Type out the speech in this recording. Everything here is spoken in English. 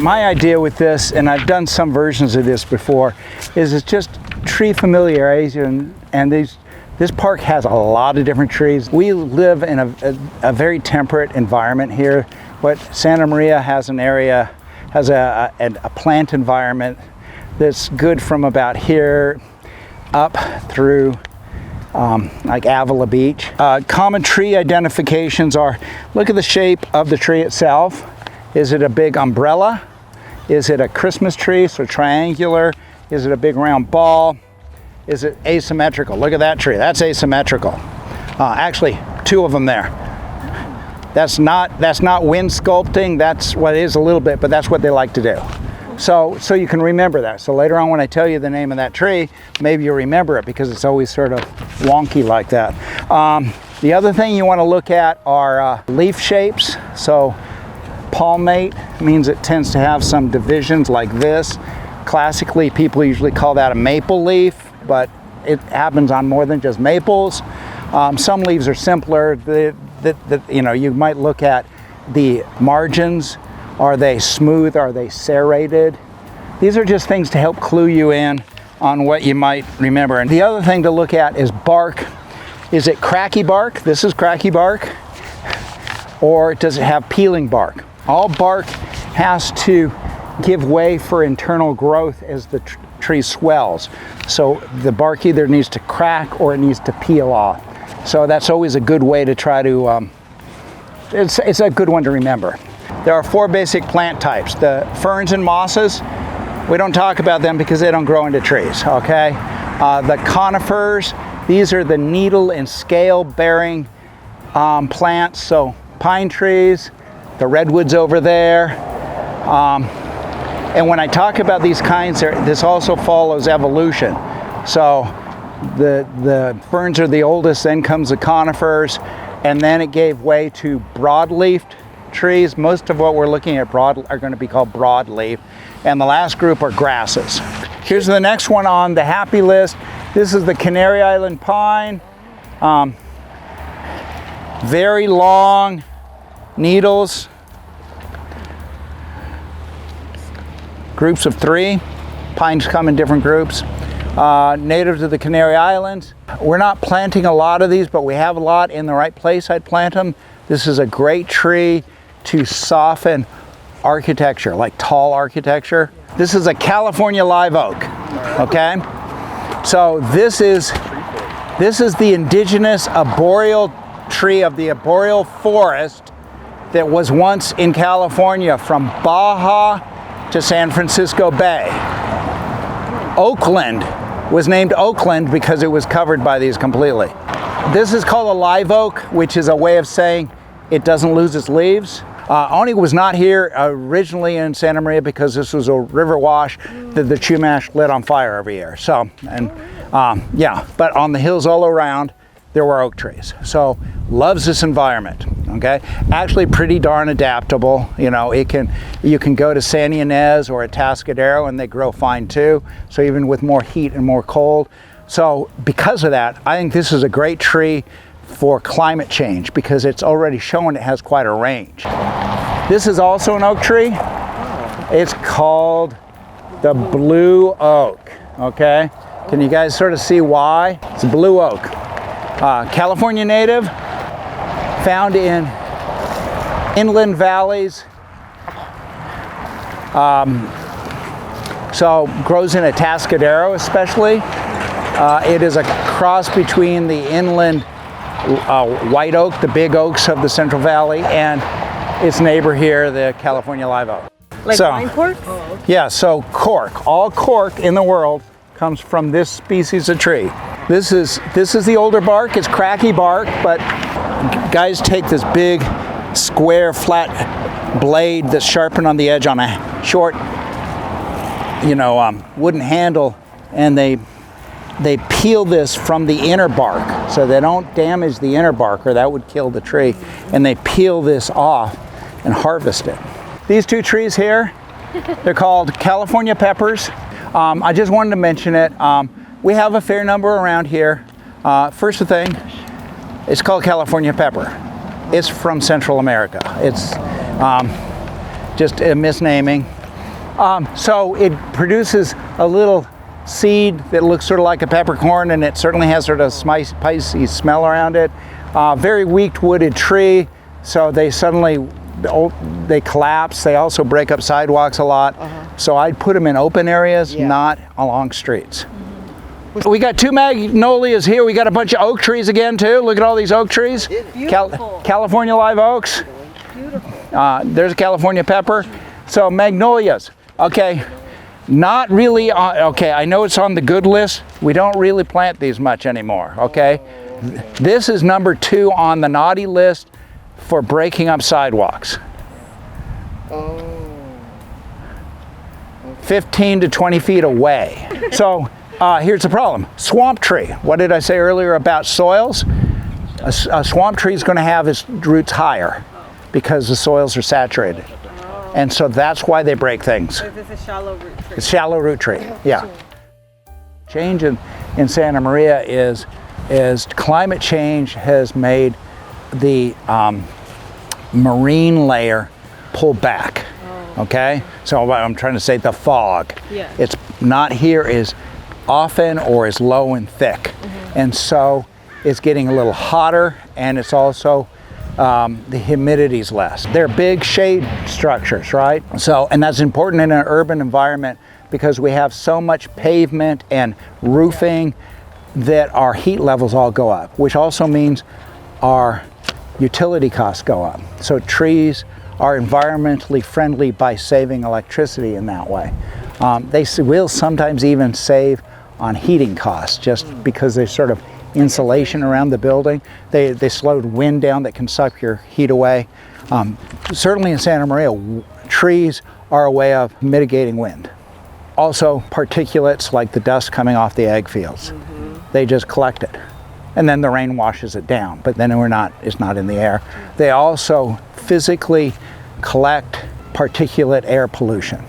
my idea with this, and I've done some versions of this before, is it's just tree familiarization, and this park has a lot of different trees. We live in a very temperate environment here. What Santa Maria has an area, has a plant environment that's good from about here up through like Avila Beach. Common tree identifications are, look at the shape of the tree itself. Is it a big umbrella? Is it a Christmas tree, so triangular? Is it a big round ball? Is it asymmetrical? Look at that tree, that's asymmetrical. Actually, two of them there. That's not wind sculpting, that's what it is a little bit, but that's what they like to do. So you can remember that. So later on when I tell you the name of that tree, maybe you'll remember it because it's always sort of wonky like that. The other thing you want to look at are leaf shapes. So palmate means it tends to have some divisions like this. Classically, people usually call that a maple leaf, but it happens on more than just maples. Some leaves are simpler. You know, you might look at the margins. Are they smooth? Are they serrated? These are just things to help clue you in on what you might remember. And the other thing to look at is bark. Is it cracky bark? This is cracky bark. Or does it have peeling bark? All bark has to give way for internal growth as the tree swells. So the bark either needs to crack or it needs to peel off. So that's always a good way to try to, it's a good one to remember. There are 4 basic plant types. The ferns and mosses, we don't talk about them because they don't grow into trees, okay? The conifers, these are the needle and scale bearing plants, so pine trees, the redwoods over there. And when I talk about these kinds, this also follows evolution. So the ferns are the oldest, then comes the conifers, and then it gave way to broadleafed trees. Most of what we're looking at are going to be called broadleaf, and the last group are grasses. Here's the next one on the happy list. This is the Canary Island pine. Very long needles, groups of 3. Pines come in different groups. Native to the Canary Islands. We're not planting a lot of these, but we have a lot in the right place. I'd plant them. This is a great tree to soften architecture, like tall architecture. This is a California live oak, okay? So this is the indigenous arboreal tree of the arboreal forest that was once in California from Baja to San Francisco Bay. Oakland was named Oakland because it was covered by these completely. This is called a live oak, which is a way of saying it doesn't lose its leaves. Only was not here originally in Santa Maria because this was a river wash that the Chumash lit on fire every year. So, and yeah, but on the hills all around, there were oak trees. So, loves this environment, okay? Actually pretty darn adaptable. You know, you can go to San Ynez or Atascadero and they grow fine too. So even with more heat and more cold. So because of that, I think this is a great tree for climate change because it's already shown it has quite a range. This is also an oak tree. It's called the blue oak, okay? Can you guys sort of see why? It's a blue oak. California native, found in inland valleys. So grows in Atascadero especially. It is a cross between the inland white oak, the big oaks of the Central Valley, and its neighbor here, the California live oak. Like pine cork? Yeah, so cork. All cork in the world comes from this species of tree. This is the older bark. It's cracky bark, but guys take this big, square, flat blade that's sharpened on the edge on a short, wooden handle, and they peel this from the inner bark, so they don't damage the inner bark, or that would kill the tree. And they peel this off and harvest it. These 2 trees here, they're called California peppers. I just wanted to mention it. We have a fair number around here. First thing, it's called California pepper. It's from Central America. It's just a misnaming. So it produces a little seed that looks sort of like a peppercorn, and it certainly has sort of spicy smell around it. Very weak wooded tree, so they collapse. They also break up sidewalks a lot. So I'd put them in open areas, not along streets. We got 2 magnolias here. We got a bunch of oak trees again too. Look at all these oak trees. California live oaks. Beautiful. There's a California pepper. So magnolias. Okay. Not really. Okay, I know it's on the good list. We don't really plant these much anymore. Okay. This is number 2 on the naughty list for breaking up sidewalks. 15 to 20 feet away. So here's the problem. Swamp tree. What did I say earlier about soils? A swamp tree is going to have its roots higher because the soils are saturated. And so that's why they break things. So this is a shallow root tree? It's a shallow root tree, yeah. Change in Santa Maria is climate change has made the marine layer pull back, okay? So I'm trying to say the fog. Yeah. It's not here as often or as low and thick. And so it's getting a little hotter, and it's also the humidity's less. They're big shade structures, right? So, and that's important in an urban environment because we have so much pavement and roofing that our heat levels all go up, which also means our utility costs go up. So trees are environmentally friendly by saving electricity in that way. They will sometimes even save on heating costs just because there's sort of insulation around the building. They slow wind down that can suck your heat away. Certainly in Santa Maria, trees are a way of mitigating wind. Also particulates like the dust coming off the ag fields. They just collect it. And then the rain washes it down, but then it's not in the air. They also physically collect particulate air pollution.